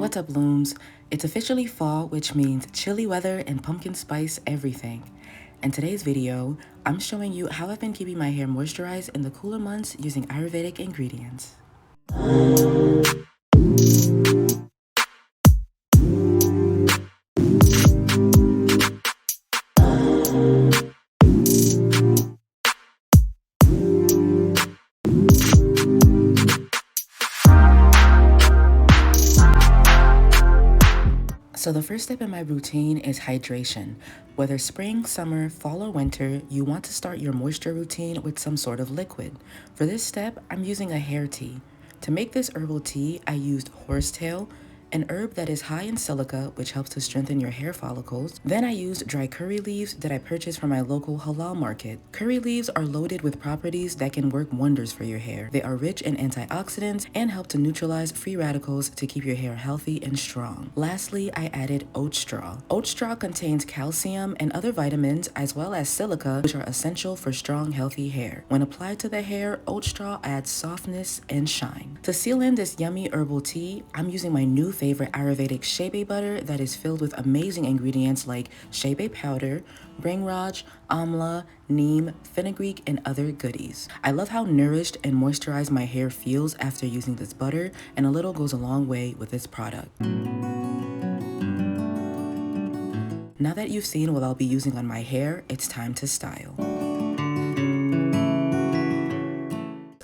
What's up, Looms? It's officially fall, which means chilly weather and pumpkin spice everything. In today's video, I'm showing you how I've been keeping my hair moisturized in the cooler months using Ayurvedic ingredients. So the first step in my routine is hydration. Whether spring, summer, fall, or winter, you want to start your moisture routine with some sort of liquid. For this step, I'm using a hair tea. To make this herbal tea, I used horsetail, an herb that is high in silica, which helps to strengthen your hair follicles. Then I used dry curry leaves that I purchased from my local halal market. Curry leaves are loaded with properties that can work wonders for your hair. They are rich in antioxidants and help to neutralize free radicals to keep your hair healthy and strong. Lastly, I added oat straw. Oat straw contains calcium and other vitamins as well as silica, which are essential for strong, healthy hair. When applied to the hair, oat straw adds softness and shine. To seal in this yummy herbal tea, I'm using my new favorite Ayurvedic shea butter that is filled with amazing ingredients like shea powder, bringraj, amla, neem, fenugreek, and other goodies. I love how nourished and moisturized my hair feels after using this butter, and a little goes a long way with this product. Now that you've seen what I'll be using on my hair, it's time to style.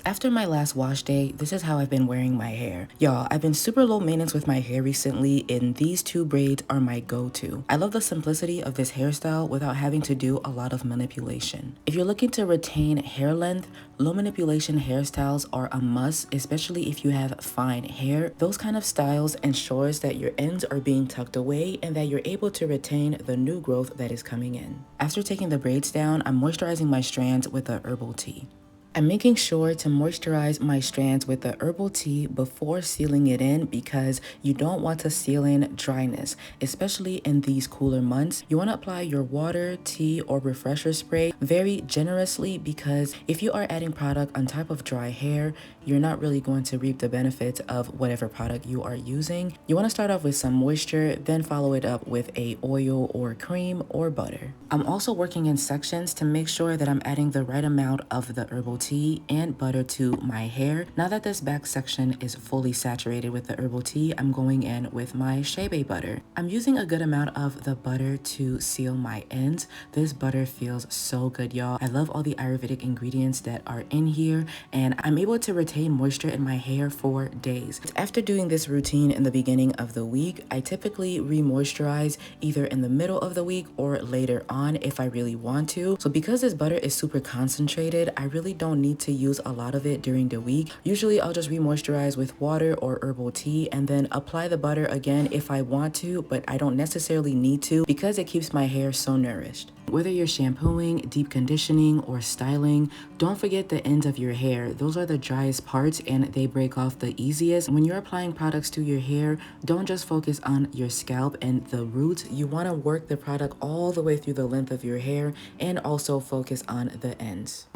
After my last wash day, this is how I've been wearing my hair. Y'all, I've been super low maintenance with my hair recently, and these two braids are my go-to. I love the simplicity of this hairstyle without having to do a lot of manipulation. If you're looking to retain hair length, low manipulation hairstyles are a must, especially if you have fine hair. Those kind of styles ensures that your ends are being tucked away and that you're able to retain the new growth that is coming in. After taking the braids down, I'm moisturizing my strands with a herbal tea. I'm making sure to moisturize my strands with the herbal tea before sealing it in because you don't want to seal in dryness, especially in these cooler months. You want to apply your water, tea, or refresher spray very generously because if you are adding product on top of dry hair, you're not really going to reap the benefits of whatever product you are using. You want to start off with some moisture, then follow it up with a oil or cream or butter. I'm also working in sections to make sure that I'm adding the right amount of the herbal tea and butter to my hair. Now that this back section is fully saturated with the herbal tea, I'm going in with my shea butter. I'm using a good amount of the butter to seal my ends. This butter feels so good, y'all. I love all the Ayurvedic ingredients that are in here, and I'm able to retain moisture in my hair for days. After doing this routine in the beginning of the week, I typically re-moisturize either in the middle of the week or later on if I really want to. So because this butter is super concentrated, I really don't need to use a lot of it during the week. Usually I'll just re-moisturize with water or herbal tea and then apply the butter again if I want to, but I don't necessarily need to because it keeps my hair so nourished. Whether you're shampooing, deep conditioning, or styling, don't forget the ends of your hair. Those are the driest parts and they break off the easiest. When you're applying products to your hair, don't just focus on your scalp and the roots. You want to work the product all the way through the length of your hair and also focus on the ends.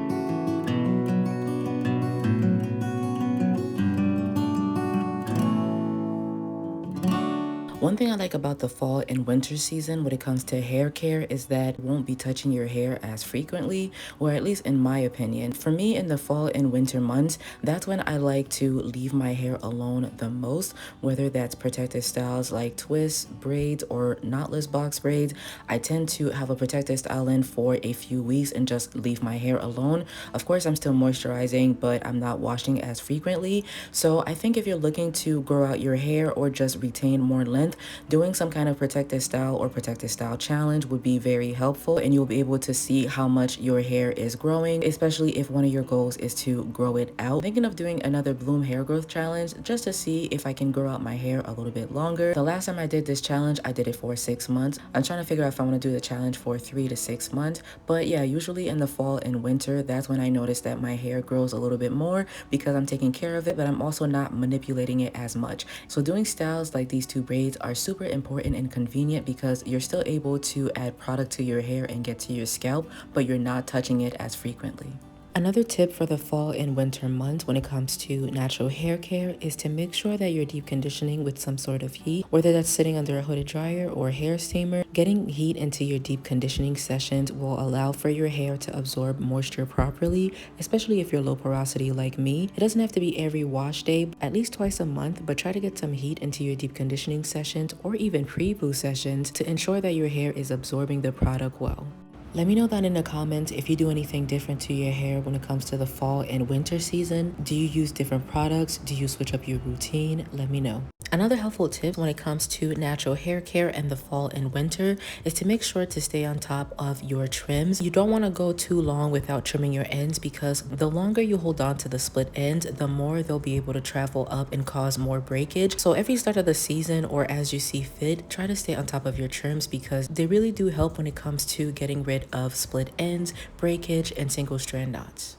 One thing I like about the fall and winter season when it comes to hair care is that you won't be touching your hair as frequently, or at least in my opinion. For me, in the fall and winter months, that's when I like to leave my hair alone the most, whether that's protective styles like twists, braids, or knotless box braids. I tend to have a protective style in for a few weeks and just leave my hair alone. Of course, I'm still moisturizing, but I'm not washing as frequently. So I think if you're looking to grow out your hair or just retain more length, doing some kind of protective style or protective style challenge would be very helpful, and you'll be able to see how much your hair is growing, especially if one of your goals is to grow it out. Thinking of doing another bloom hair growth challenge just to see if I can grow out my hair a little bit longer. The last time I did this challenge, I did it for 6 months. I'm trying to figure out if I want to do the challenge for 3 to 6 months, but yeah, usually in the fall and winter, that's when I notice that my hair grows a little bit more because I'm taking care of it, but I'm also not manipulating it as much. So doing styles like these two braids are super important and convenient because you're still able to add product to your hair and get to your scalp, but you're not touching it as frequently. Another tip for the fall and winter months when it comes to natural hair care is to make sure that you're deep conditioning with some sort of heat, whether that's sitting under a hooded dryer or hair steamer. Getting heat into your deep conditioning sessions will allow for your hair to absorb moisture properly, especially if you're low porosity like me. It doesn't have to be every wash day, at least twice a month, but try to get some heat into your deep conditioning sessions or even pre-poo sessions to ensure that your hair is absorbing the product well. Let me know down in the comments if you do anything different to your hair when it comes to the fall and winter season. Do you use different products? Do you switch up your routine? Let me know. Another helpful tip when it comes to natural hair care and the fall and winter is to make sure to stay on top of your trims. You don't want to go too long without trimming your ends, because the longer you hold on to the split ends, the more they'll be able to travel up and cause more breakage. So every start of the season or as you see fit, try to stay on top of your trims because they really do help when it comes to getting rid of split ends, breakage, and single strand knots.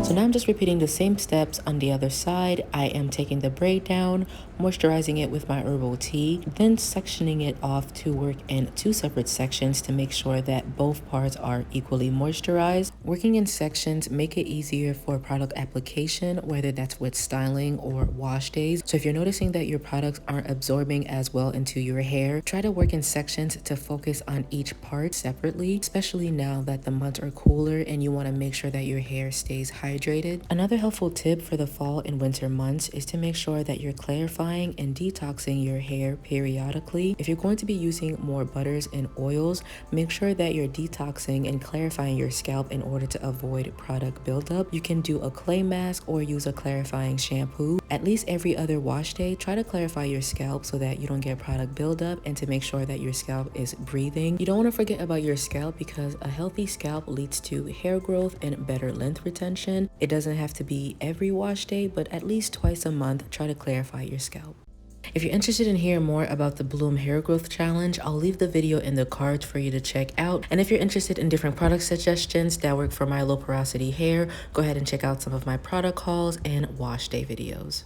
So now I'm just repeating the same steps on the other side. I am taking the braid down, moisturizing it with my herbal tea, then sectioning it off to work in two separate sections to make sure that both parts are equally moisturized. Working in sections make it easier for product application, whether that's with styling or wash days. So if you're noticing that your products aren't absorbing as well into your hair, try to work in sections to focus on each part separately, especially now that the months are cooler and you want to make sure that your hair stays hydrated. Another helpful tip for the fall and winter months is to make sure that you're clarifying and detoxing your hair periodically. If you're going to be using more butters and oils, make sure that you're detoxing and clarifying your scalp in order to avoid product buildup. You can do a clay mask or use a clarifying shampoo. At least every other wash day, try to clarify your scalp so that you don't get product buildup and to make sure that your scalp is breathing. You don't want to forget about your scalp because a healthy scalp leads to hair growth and better length retention. It doesn't have to be every wash day, but at least twice a month, try to clarify your scalp. If you're interested in hearing more about the Bloom Hair Growth Challenge, I'll leave the video in the cards for you to check out. And if you're interested in different product suggestions that work for my low porosity hair, go ahead and check out some of my product hauls and wash day videos.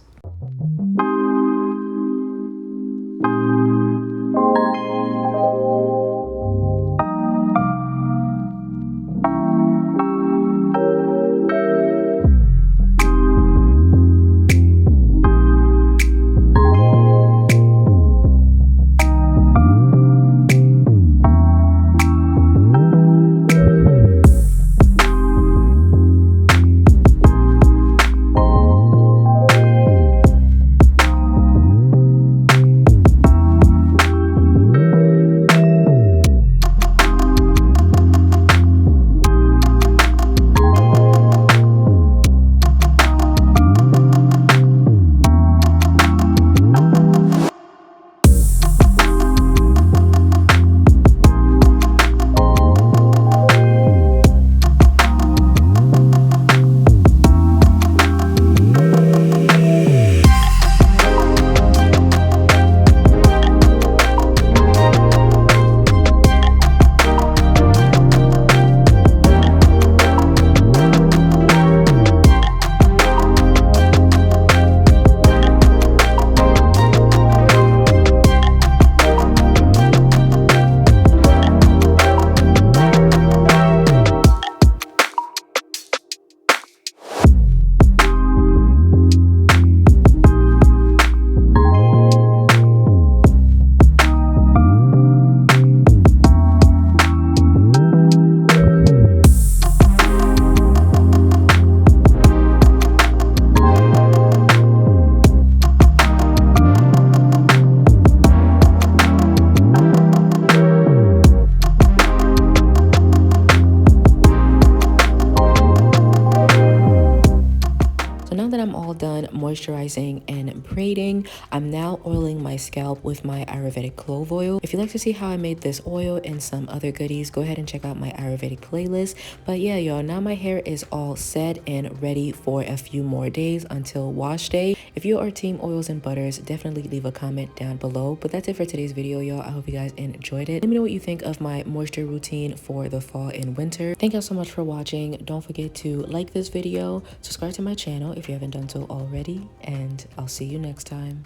Moisturizing and braiding, I'm now oiling my scalp with my Ayurvedic clove oil. If you'd like to see how I made this oil and some other goodies, go ahead and check out my Ayurvedic playlist. But yeah, y'all, now my hair is all set and ready for a few more days until wash day. If you are team oils and butters, definitely leave a comment down below. But that's it for today's video, y'all. I hope you guys enjoyed it. Let me know what you think of my moisture routine for the fall and winter. Thank y'all so much for watching. Don't forget to like this video, subscribe to my channel if you haven't done so already, and I'll see you next time.